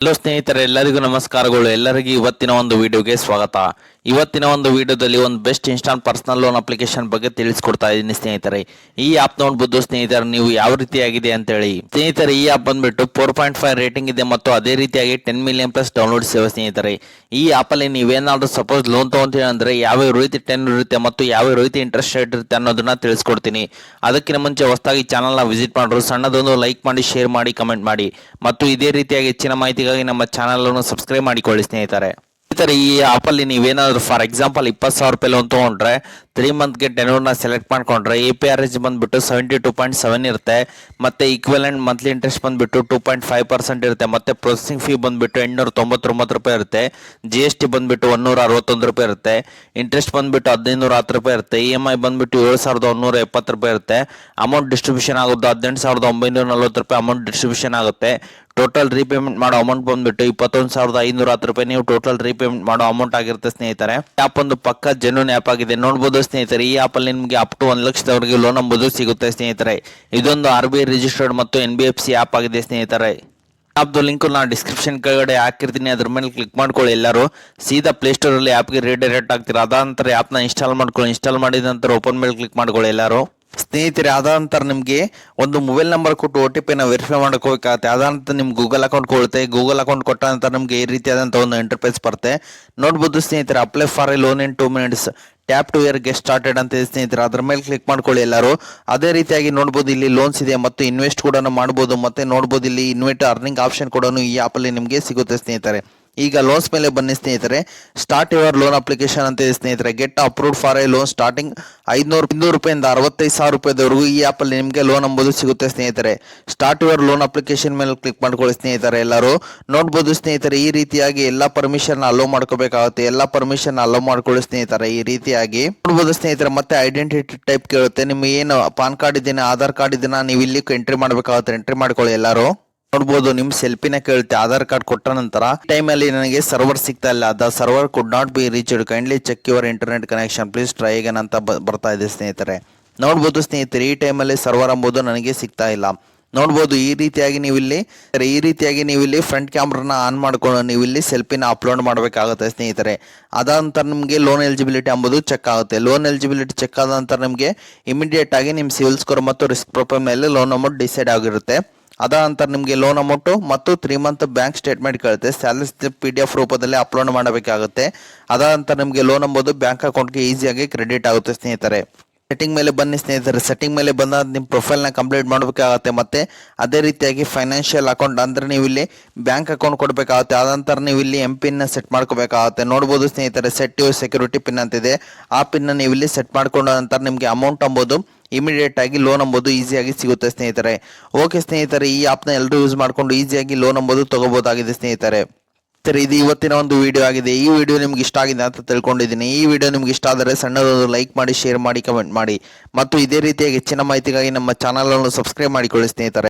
Hello ಸ್ನೇಹಿತರೆ, ಎಲ್ಲರಿಗೂ ನಮಸ್ಕಾರಗಳು. ಎಲ್ಲರಿಗೂ ಇವತ್ತಿನ ಒಂದು ವಿಡಿಯೋಗೆ ಸ್ವಾಗತ. ಇವತ್ತಿನ ಒಂದು ವಿಡಿಯೋದಲ್ಲಿ ಒಂದು best instant personal loan application ಬಗ್ಗೆ ತಿಳಿಸ್ಕೊಡ್ತಾ ಇದ್ದೀನಿ ಸ್ನೇಹಿತರೆ. ಈ ಆಪ್ ನೋಡ್ಬೋದು ಸ್ನೇಹಿತರೆ, ನೀವು ಯಾವ ರೀತಿಯಾಗಿದೆ ಅಂತೇಳಿ. ಸ್ನೇಹಿತರೆ, ಈ ಆಪ್ ಬಂದ್ಬಿಟ್ಟು 4.5 ರೇಟಿಂಗ್ ಇದೆ ಮತ್ತು ಅದೇ ರೀತಿಯಾಗಿ 10 ಮಿಲಿಯನ್ ಪ್ಲಸ್ ಡೌನ್ಲೋಡ್ಸ್ ಇವೆ ಸ್ನೇಹಿತರೆ. ಈ ಆಪಲ್ಲಿ ನೀವೇನಾದ್ರೂ ಸಪೋಸ್ ಲೋನ್ ತೊಗೊಂತೀವಿ ಅಂದ್ರೆ ಯಾವ ರೀತಿ ಟೆನ್ ಇರುತ್ತೆ ಮತ್ತು ಯಾವ ರೀತಿ ಇಂಟ್ರೆಸ್ಟ್ ರೇಟ್ ಇರುತ್ತೆ ಅನ್ನೋದನ್ನ ತಿಳಿಸ್ಕೊಡ್ತೀನಿ. ಅದಕ್ಕಿಂತ ಮುಂಚೆ ಹೊಸದಾಗಿ ಚಾನಲ್ನ ವಿಸಿಟ್ ಮಾಡೋರು ಸಣ್ಣದೊಂದು ಲೈಕ್ ಮಾಡಿ, ಶೇರ್ ಮಾಡಿ, ಕಮೆಂಟ್ ಮಾಡಿ ಮತ್ತು ಇದೇ ರೀತಿಯಾಗಿ ಹೆಚ್ಚಿನ ಮಾಹಿತಿಗಾಗಿ ನಮ್ಮ ಚಾನಲ್ ಅನ್ನು ಸಬ್ಸ್ಕ್ರೈಬ್ ಮಾಡಿಕೊಳ್ಳಿ ಸ್ನೇಹಿತರೆ. ಈ ಆಪಲ್ಲಿ ನೀವೇನಾದ್ರೂ ಫಾರ್ ಎಕ್ಸಾಂಪಲ್ 20,000 ರೂಪಾಯಿ ಲೋನ್ ತೊಗೊಂಡ್ರೆ 3 ಮಂತ್ಗೆ ಟೆನ್ಯೂರ್ನ ಸೆಲೆಕ್ಟ್ ಮಾಡ್ಕೊಂಡ್ರೆ APR ಬಂದ್ಬಿಟ್ಟು 72.7 ಇರುತ್ತೆ. ಮತ್ತೆ ಈಕ್ವಲೆಂಟ್ ಮಂತ್ಲಿ ಇಂಟ್ರೆಸ್ಟ್ ಬಂದ್ಬಿಟ್ಟು 2.5% ಇರುತ್ತೆ. ಮತ್ತೆ ಪ್ರೊಸೆಸಿಂಗ್ ಫೀ ಬಂದ್ಬಿಟ್ಟು 899 ರೂಪಾಯಿ ಇರುತ್ತೆ. GST ಬಂದ್ಬಿಟ್ಟು 161 ರೂಪಾಯಿ ಇರುತ್ತೆ. ಇಂಟ್ರೆಸ್ಟ್ ಬಂದ್ಬಿಟ್ಟು 1510 ರೂಪಾಯಿ ಇರುತ್ತೆ. EMI ಬಂದ್ಬಿಟ್ಟು 7170 ರೂಪಾಯಿ ಇರುತ್ತೆ. ಅಮೌಂಟ್ ಡಿಸ್ಟ್ರಿಬ್ಯೂಷನ್ ಆಗೋದು 18,940 ರೂಪಾಯಿ ಅಮೌಂಟ್ ಡಿಸ್ಟ್ರಿಬ್ಯೂಷನ್ ಆಗುತ್ತೆ. ಟೋಟಲ್ ರೀಪೇಮೆಂಟ್ ಮಾಡೋ ಅಮೌಂಟ್ ಬಂದ್ಬಿಟ್ಟು 21,510 ರೂಪಾಯಿ ನೀವು ಟೋಟಲ್ ರೀಪೇಮೆಂಟ್ ಮಾಡೋ ಅಮೌಂಟ್ ಆಗಿರುತ್ತೆ ಸ್ನೇಹಿತರೆ. ಆಪ್ ಒಂದು ಪಕ್ಕ ಜೆನ್ಯೂನ್ ಆಪ್ ಆಗಿದೆ. ನೋಡಬಹುದು ಸ್ನೇಹಿತರೆ, ಈ ಆಪ್ ಅಲ್ಲಿ ನಿಮಗೆ ಅಪ್ ಟು 1 ಲಕ್ಷದವರೆಗೆ ಲೋನ್ ಎಂಬುದು ಸಿಗುತ್ತೆ ಸ್ನೇಹಿತರೆ. ಇದೊಂದು RBI ರಿಜಿಸ್ಟರ್ಡ್ ಮತ್ತು NBFC ಆಪ್ ಆಗಿದೆ ಸ್ನೇಹಿತರೆ. ಆಪ್ದು ಲಿಂಕ್ ನಾನು ಡಿಸ್ಕ್ರಿಪ್ಷನ್ ಕೆಳಗಡೆ ಹಾಕಿರ್ತೀನಿ, ಅದ್ರ ಮೇಲೆ ಕ್ಲಿಕ್ ಮಾಡ್ಕೊಳ್ಳಿ. ಎಲ್ಲರೂ ಸೀದಾ ಪ್ಲೇಸ್ಟೋರ್ ಅಲ್ಲಿ ಆಪ್ಗೆ ರೀಡೈರೆಕ್ಟ್ ಆಗ್ತೀರಾ. ಅದ ನಂತರ ಆಪ್ನ ಇನ್ಸ್ಟಾಲ್ ಮಾಡ್ಕೊಳ್ಳಿ. ಇನ್ಸ್ಟಾಲ್ ಮಾಡಿದ ನಂತರ ಓಪನ್ ಮೇಲೆ ಕ್ಲಿಕ್ ಮಾಡ್ಕೊಳ್ಳಿ ಎಲ್ಲರೂ. ಸ್ನೇಹಿತರೆ, ಅದ ನಂತರ ನಿಮಗೆ ಒಂದು ಮೊಬೈಲ್ ನಂಬರ್ ಕೊಟ್ಟು OTP ನ ವೆರಿಫೈ ಮಾಡ್ಕೋಬೇಕಾಗುತ್ತೆ. ಅದ ನಂತರ ನಿಮ್ಗೆ ಗೂಗಲ್ ಅಕೌಂಟ್ ಕೊಡುತ್ತೆ. ಗೂಗಲ್ ಅಕೌಂಟ್ ಕೊಟ್ಟ ನಂತರ ನಿಮಗೆ ಈ ರೀತಿಯಾದಂಥ ಒಂದು ಇಂಟರ್ಫೇಸ್ ಬರುತ್ತೆ. ನೋಡ್ಬೋದು ಸ್ನೇಹಿತರೆ, apply for a loan in 2 minutes, tap to here get started ಅಂತ ಇದೆ ಸ್ನೇಹಿತರೆ. ಅದ್ರ ಮೇಲೆ ಕ್ಲಿಕ್ ಮಾಡ್ಕೊಳ್ಳಿ ಎಲ್ಲರೂ. ಅದೇ ರೀತಿಯಾಗಿ ನೋಡ್ಬೋದು ಇಲ್ಲಿ ಲೋನ್ಸ್ ಇದೆ ಮತ್ತು ಇನ್ವೆಸ್ಟ್ ಕೂಡ ಮಾಡ್ಬೋದು. ಮತ್ತೆ ನೋಡ್ಬೋದು ಇಲ್ಲಿ ಇನ್ವೆಸ್ಟ್ ಅರ್ನಿಂಗ್ ಆಪ್ಷನ್ ಕೂಡ ಈ ಆಪಲ್ಲಿ ನಿಮಗೆ ಸಿಗುತ್ತೆ ಸ್ನೇಹಿತರೆ. ಈಗ ಲೋನ್ಸ್ ಮೇಲೆ ಬನ್ನಿ ಸ್ನೇಹಿತರೆ. ಸ್ಟಾರ್ಟ್ ಯುವರ್ ಲೋನ್ ಅಪ್ಲಿಕೇಶನ್ ಅಂತ ಇದೆ ಸ್ನೇಹಿತರೆ. Get approved for a loan starting 500 ರೂಪಾಯಿಂದ 65,000 ರೂಪಾಯಿವರೆಗೂ ಈ ಆಪಲ್ಲಿ ನಿಮಗೆ ಲೋನ್ ಎಂಬುದು ಸಿಗುತ್ತೆ ಸ್ನೇಹಿತರೆ. ಸ್ಟಾರ್ಟ್ ಯುವರ್ ಲೋನ್ ಅಪ್ಲಿಕೇಶನ್ ಮೇಲೆ ಕ್ಲಿಕ್ ಮಾಡ್ಕೊಳ್ಳಿ ಸ್ನೇಹಿತರೆ. ಎಲ್ಲರೂ ನೋಡ್ಬೋದು ಸ್ನೇಹಿತರೆ, ಈ ರೀತಿಯಾಗಿ ಎಲ್ಲ ಪರ್ಮಿಷನ್ ಅಲೋ ಮಾಡ್ಕೋಬೇಕಾಗುತ್ತೆ. ಎಲ್ಲ ಪರ್ಮಿಷನ್ ಅಲೋ ಮಾಡ್ಕೊಳ್ಳಿ ಸ್ನೇಹಿತರೆ. ಈ ರೀತಿಯಾಗಿ ನೋಡ್ಬೋದು ಸ್ನೇಹಿತರೆ. ಮತ್ತೆ ಐಡೆಂಟಿಟಿ ಟೈಪ್ ಕೇಳುತ್ತೆ. ನಿಮ್ಗೆ ಏನು ಪಾನ್ ಕಾರ್ಡ್ ಇದೆಯಾ, ಆಧಾರ್ ಕಾರ್ಡ್ ಇದೆಯಾ, ನೀವು ಇಲ್ಲಿ ಎಂಟ್ರಿ ಮಾಡ್ಬೇಕಾಗುತ್ತೆ. ಎಂಟ್ರಿ ಮಾಡ್ಕೊಳ್ಳಿ ಎಲ್ಲರೂ. ನೋಡ್ಬೋದು ನಿಮ್ ಸೆಲ್ಫಿನ ಕೇಳುತ್ತೆ. ಆಧಾರ್ ಕಾರ್ಡ್ ಕೊಟ್ಟ ನಂತರ ಟೈಮ್ ಅಲ್ಲಿ ನನಗೆ ಸರ್ವರ್ ಸಿಗ್ತಾ ಇಲ್ಲ. The server could not be reached, kindly check your internet connection, please try again ಅಂತ ಬರ್ತಾ ಇದೆ ಸ್ನೇಹಿತರೆ. ನೋಡ್ಬೋದು ಸ್ನೇಹಿತರೆ, ಈ ಟೈಮಲ್ಲಿ ಸರ್ವರ್ ಎಂಬುದು ನನಗೆ ಸಿಗ್ತಾ ಇಲ್ಲ. ನೋಡ್ಬೋದು ಈ ರೀತಿಯಾಗಿ ನೀವು ಇಲ್ಲಿ ಫ್ರಂಟ್ ಕ್ಯಾಮ್ರಾನ ಆನ್ ಮಾಡ್ಕೊಂಡು ನೀವು ಇಲ್ಲಿ ಸೆಲ್ಫಿನ ಅಪ್ಲೋಡ್ ಮಾಡಬೇಕಾಗುತ್ತೆ ಸ್ನೇಹಿತರೆ. ಅದ ನಂತರ ನಿಮಗೆ ಲೋನ್ ಎಲಿಜಿಬಿಲಿಟಿ ಎಂಬುದು ಚೆಕ್ ಆಗುತ್ತೆ. ಲೋನ್ ಎಲಿಜಿಬಿಲಿಟಿ ಚೆಕ್ ಆದ ನಂತರ ನಿಮಗೆ ಇಮಿಡಿಯೇಟ್ ಆಗಿ ನಿಮ್ಮ ಸಿವಿಲ್ ಸ್ಕೋರ್ ಮತ್ತು ರಿಸ್ಕ್ ಪ್ರೊಫೈಲ್ ಮೇಲೆ ಲೋನ್ ಅಮೌಂಟ್ ಡಿಸೈಡ್ ಆಗಿರುತ್ತೆ. ಅದ ನಂತರ ನಿಮಗೆ ಲೋನ್ ಅಮೌಂಟು ಮತ್ತು 3 ಮಂತ್ ಬ್ಯಾಂಕ್ ಸ್ಟೇಟ್ಮೆಂಟ್ ಕೇಳುತ್ತೆ. ಸ್ಯಾಲರಿ PDF ರೂಪದಲ್ಲಿ ಅಪ್ಲೋಡ್ ಮಾಡಬೇಕಾಗುತ್ತೆ. ಅದ ನಂತರ ನಿಮಗೆ ಲೋನ್ ಎಂಬುದು ಬ್ಯಾಂಕ್ ಅಕೌಂಟ್ಗೆ ಈಸಿಯಾಗಿ ಕ್ರೆಡಿಟ್ ಆಗುತ್ತೆ ಸ್ನೇಹಿತರೆ. ಸೆಟ್ಟಿಂಗ್ ಮೇಲೆ ಬನ್ನಿ ಸ್ನೇಹಿತರೆ. ಸೆಟ್ಟಿಂಗ್ ಮೇಲೆ ಬಂದಾಗ ನಿಮ್ಮ ಪ್ರೊಫೈಲ್ನ ಕಂಪ್ಲೀಟ್ ಮಾಡಬೇಕಾಗುತ್ತೆ. ಮತ್ತೆ ಅದೇ ರೀತಿಯಾಗಿ ಫೈನಾನ್ಷಿಯಲ್ ಅಕೌಂಟ್ ಅಂದರೆ ನೀವು ಇಲ್ಲಿ ಬ್ಯಾಂಕ್ ಅಕೌಂಟ್ ಕೊಡಬೇಕಾಗುತ್ತೆ. ಆದ ನಂತರ ನೀವು ಇಲ್ಲಿ MPIN ಸೆಟ್ ಮಾಡ್ಕೋಬೇಕಾಗುತ್ತೆ. ನೋಡ್ಬೋದು ಸ್ನೇಹಿತರೆ, ಸೆಟ್ ಯುವರ್ ಸೆಕ್ಯೂರಿಟಿ ಪಿನ್ ಅಂತಿದೆ. ಆ ಪಿನ್ನ ನೀವು ಇಲ್ಲಿ ಸೆಟ್ ಮಾಡ್ಕೊಂಡ ನಂತರ ನಿಮಗೆ ಅಮೌಂಟ್ ಎಂಬುದು ಇಮಿಡಿಯೇಟ್ ಆಗಿ ಲೋನ್ ಎಂಬುದು ಈಸಿಯಾಗಿ ಸಿಗುತ್ತೆ ಸ್ನೇಹಿತರೆ. ಓಕೆ ಸ್ನೇಹಿತರೆ, ಈ ಆಪ್ನ ಎಲ್ಲರೂ ಯೂಸ್ ಮಾಡಿಕೊಂಡು ಈಸಿಯಾಗಿ ಲೋನ್ ಎಂಬುದು ತಗೋಬಹುದಾಗಿದೆ ಸ್ನೇಹಿತರೆ. ಇದು ಇವತ್ತಿನ ಒಂದು ವಿಡಿಯೋ ಆಗಿದೆ. ಈ ವಿಡಿಯೋ ನಿಮ್ಗೆ ಇಷ್ಟ ಆಗಿದೆ ಅಂತ ತಿಳ್ಕೊಂಡಿದ್ದೀನಿ. ಈ ವಿಡಿಯೋ ನಿಮ್ಗೆ ಇಷ್ಟ ಆದರೆ ಸಣ್ಣದೊಂದು ಲೈಕ್ ಮಾಡಿ, ಶೇರ್ ಮಾಡಿ, ಕಮೆಂಟ್ ಮಾಡಿ ಮತ್ತು ಇದೇ ರೀತಿಯಾಗಿ ಹೆಚ್ಚಿನ ಮಾಹಿತಿಗಾಗಿ ನಮ್ಮ ಚಾನಲ್ ಅನ್ನು ಸಬ್ಸ್ಕ್ರೈಬ್ ಮಾಡಿಕೊಳ್ಳಿ ಸ್ನೇಹಿತರೆ.